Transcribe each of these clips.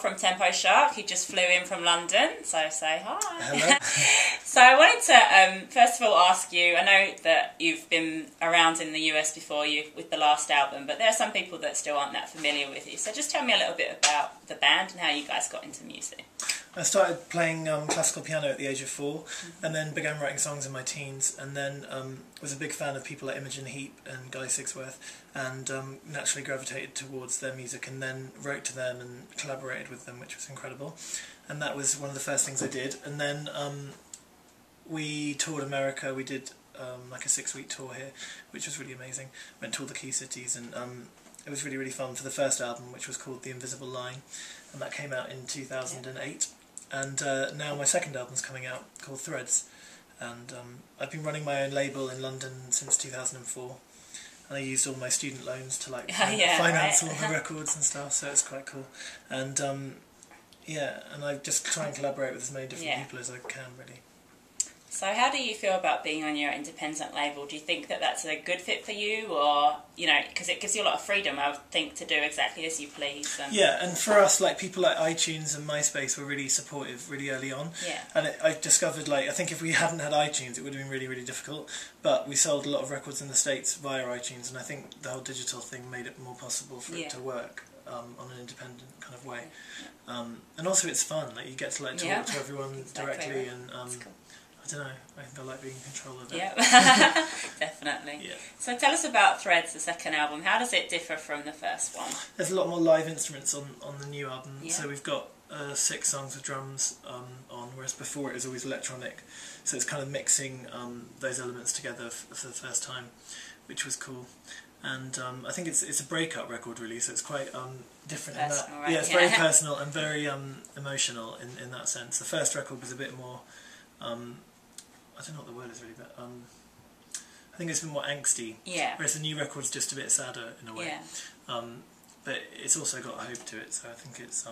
from Temposhark, who just flew in from London, so say hi. Hello. So I wanted to first of all ask you, I know that you've been around in the US before you with the last album, but there are some people that still aren't that familiar with you, so just tell me a little bit about the band and how you guys got into music. I started playing classical piano at the age of 4, and then began writing songs in my teens, and then was a big fan of people like Imogen Heap and Guy Sigsworth, and naturally gravitated towards their music, and then wrote to them and collaborated with them, which was incredible. And that was one of the first things I did. And then we toured America. We did like a 6-week tour here, which was really amazing. Went to all the key cities, and it was really, really fun for the first album, which was called The Invisible Line, and that came out in 2008. And now my second album's coming out, called Threads, and I've been running my own label in London since 2004, and I used all my student loans to like finance all the records and stuff, so it's quite cool. And yeah, and I just try and collaborate with as many different people as I can, really. So how do you feel about being on your independent label? Do you think that that's a good fit for you, or, you know, because it gives you a lot of freedom, I would think, to do exactly as you please? Yeah, and for us, like, people like iTunes and MySpace were really supportive really early on. Yeah. And I discovered, like, I think if we hadn't had iTunes, it would have been really, really difficult. But we sold a lot of records in the States via iTunes, and I think the whole digital thing made it more possible for it to work on an independent kind of way. And also it's fun, like, you get to, like, talk to everyone directly, and cool. I don't know, I think I like being in control of it. Yeah, definitely. Yeah. So tell us about Threads, the second album. How does it differ from the first one? There's a lot more live instruments on the new album. Yeah. So we've got 6 songs with drums on, whereas before it was always electronic. So it's kind of mixing those elements together for the first time, which was cool. And I think it's a breakup record, really, so it's quite different personal, in that. right? Yeah, it's very personal and very emotional in that sense. The first record was a bit more... I don't know what the word is really, but I think it's been more angsty. Yeah. Whereas the new record's just a bit sadder in a way. Yeah. But it's also got hope to it, so I think it's I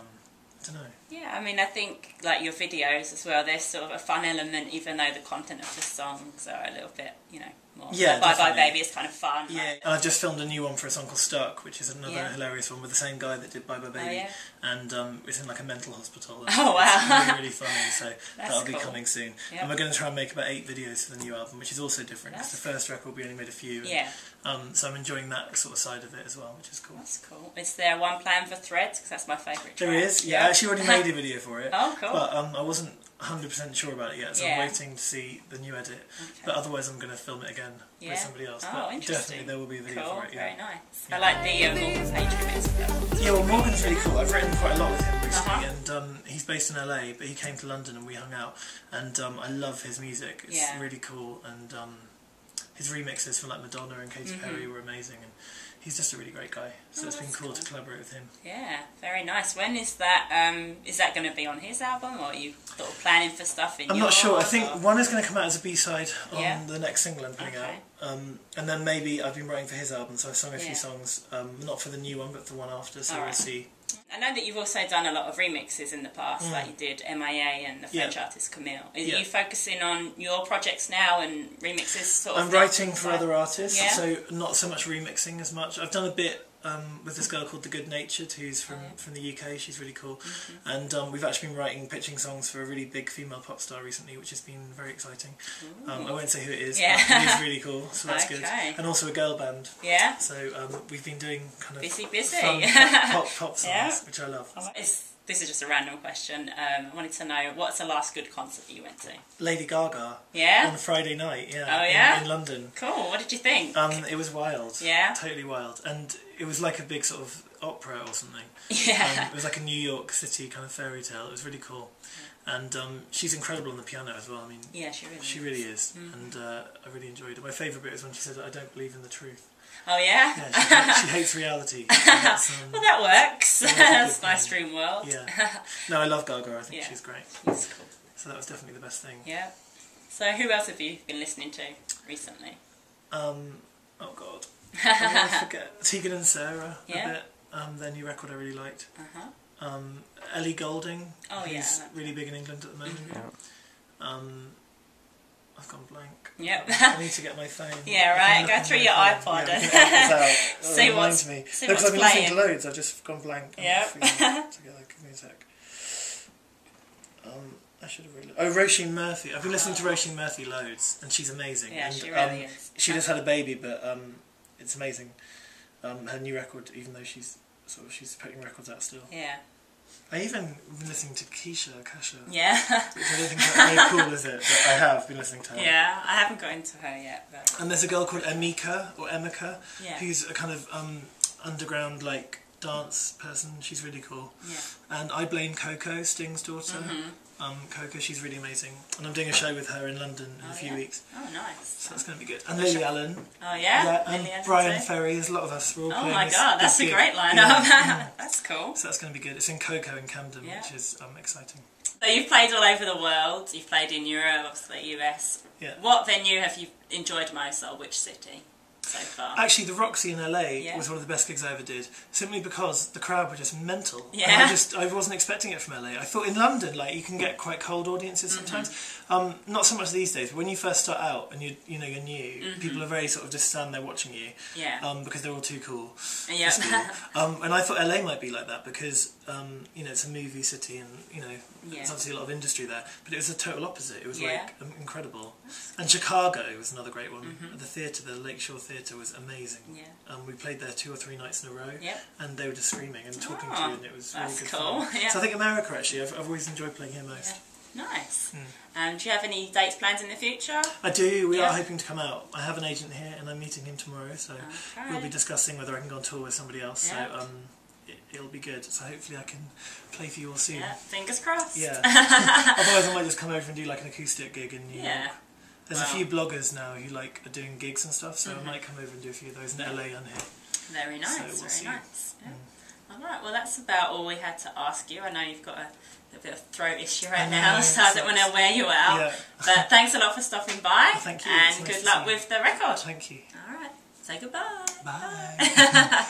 don't know. Yeah, I mean, I think like your videos as well, there's sort of a fun element, even though the content of the songs are a little bit, you know, more. Yeah, Bye Bye Baby is kind of fun. Yeah, like. and I've just filmed a new one for a song called Stuck, which is another hilarious one with the same guy that did Bye Bye Baby. Oh, yeah? And it's in like a mental hospital. Oh, wow. It's really, really funny, so that'll be cool. coming soon. Yep. And we're going to try and make about 8 videos for the new album, which is also different, because the first record we only made a few. Yeah. And, so I'm enjoying that sort of side of it as well, which is cool. That's cool. Is there one plan for Threads? Because that's my favourite track. There is, yeah. I actually already made a video for it. Oh, cool. But I wasn't 100% sure about it yet, so I'm waiting to see the new edit. Okay. But otherwise I'm going to film it again with somebody else. Oh, but interesting. Definitely there will be a video for it, Very nice. I like the Morgan Page remix. Yeah, well, Morgan's really cool. I've written quite a lot with him recently, and he's based in LA, but he came to London and we hung out, and I love his music. It's really cool, and his remixes for like Madonna and Katy Perry were amazing, and he's just a really great guy, so it's been cool to collaborate with him. Yeah, very nice. When is that going to be on his album, or are you sort of planning for stuff in I'm not sure. I think one is going to come out as a B-side on the next single I'm putting out. And then maybe I've been writing for his album, so I've sung a few songs, not for the new one, but for one after, so we'll see. I know that you've also done a lot of remixes in the past, like you did MIA and the French artist Camille. Are you focusing on your projects now and remixes sort of? I'm writing for other artists, so not so much remixing as much. I've done a bit with this girl called The Good Natured, who's from the UK. She's really cool. And we've actually been pitching songs for a really big female pop star recently, which has been very exciting. I won't say who it is, but it is really cool, so that's good. And also a girl band. Yeah. So we've been doing kind of fun pop songs, which I love. This is just a random question. I wanted to know, what's the last good concert that you went to? Lady Gaga. Yeah? On a Friday night, in London. Cool, what did you think? It was wild. Yeah? Totally wild. And it was like a big sort of opera or something. Yeah. It was like a New York City kind of fairy tale. It was really cool. And she's incredible on the piano as well. I mean, yeah, she really is. And I really enjoyed it. My favourite bit was when she said, "I don't believe in the truth." Oh yeah? Yeah, she hates reality. Well, that works. That's a nice dream world. Yeah. No, I love Gaga. I think she's great. She's cool. So that was definitely the best thing. Yeah. So who else have you been listening to recently? Oh God. I'm going to forget. Tegan and Sarah a bit. Their new record I really liked. Ellie Goulding, who's really big in England at the moment. I've gone blank. Yep. I need to get my phone. Yeah, right. Go through your iPod and see what's me. see Because what's I've been playing. listening to loads. I've just gone blank. Yep. Together. Give me a sec. I should have really. Oh, Roisin Murphy. I've been listening to Roisin Murphy loads, and she's amazing. Yeah, and, she really is. She just had a baby, but it's amazing. Her new record, even though she's putting records out still. Yeah. I even been listening to Kasha. Yeah. Which I don't think that's very cool, is it? But I have been listening to her. Yeah, I haven't got into her yet. But... And there's a girl called Emika, yeah. who's a kind of underground like dance person. She's really cool. Yeah. And I Blame Coco, Sting's daughter. Coco, she's really amazing. And I'm doing a show with her in London in a few weeks. Oh, nice. So that's going to be good. And Lily Allen. Oh, yeah? Yeah, and Lily Allen Brian too? Ferry. There's a lot of us. We're all playing my this God, that's big a great gig. lineup. Yeah. That's cool. So that's going to be good. It's in Coco in Camden, which is exciting. So you've played all over the world. You've played in Europe, obviously US. Yeah. What venue have you enjoyed most, or which city so far? Actually, the Roxy in LA was one of the best gigs I ever did, simply because the crowd were just mental. Yeah. And I wasn't expecting it from LA. I thought in London, like, you can get quite cold audiences sometimes. Not so much these days, but when you first start out and you're new, people are very sort of just stand there watching you. Yeah. Because they're all too cool. Yeah. And I thought LA might be like that because it's a movie city and there's obviously a lot of industry there. But it was the total opposite. It was like incredible. And Chicago was another great one. The theatre, the Lakeshore Theatre, was amazing. Yeah. We played there 2 or 3 nights in a row. Yep. And they were just screaming and talking to you, and it was really good cool. fun. Yeah. So I think America, actually, I've always enjoyed playing here most. Yeah. Nice. Do you have any dates planned in the future? I do. We are hoping to come out. I have an agent here, and I'm meeting him tomorrow, so Okay. we'll be discussing whether I can go on tour with somebody else. Yep. So it'll be good. So hopefully I can play for you all soon. Yeah. Fingers crossed. Yeah. Otherwise I might just come over and do like an acoustic gig in New York. There's a few bloggers now who are doing gigs and stuff, so I might come over and do a few of those in LA and here. Very nice, So we'll see. very nice. Yeah. Alright, well that's about all we had to ask you. I know you've got a bit of throat issue right now, so I don't want to wear you out. Yeah. But thanks a lot for stopping by. Well, thank you. And It's nice good to luck see you. with the record. Thank you. Alright, say goodbye. Bye.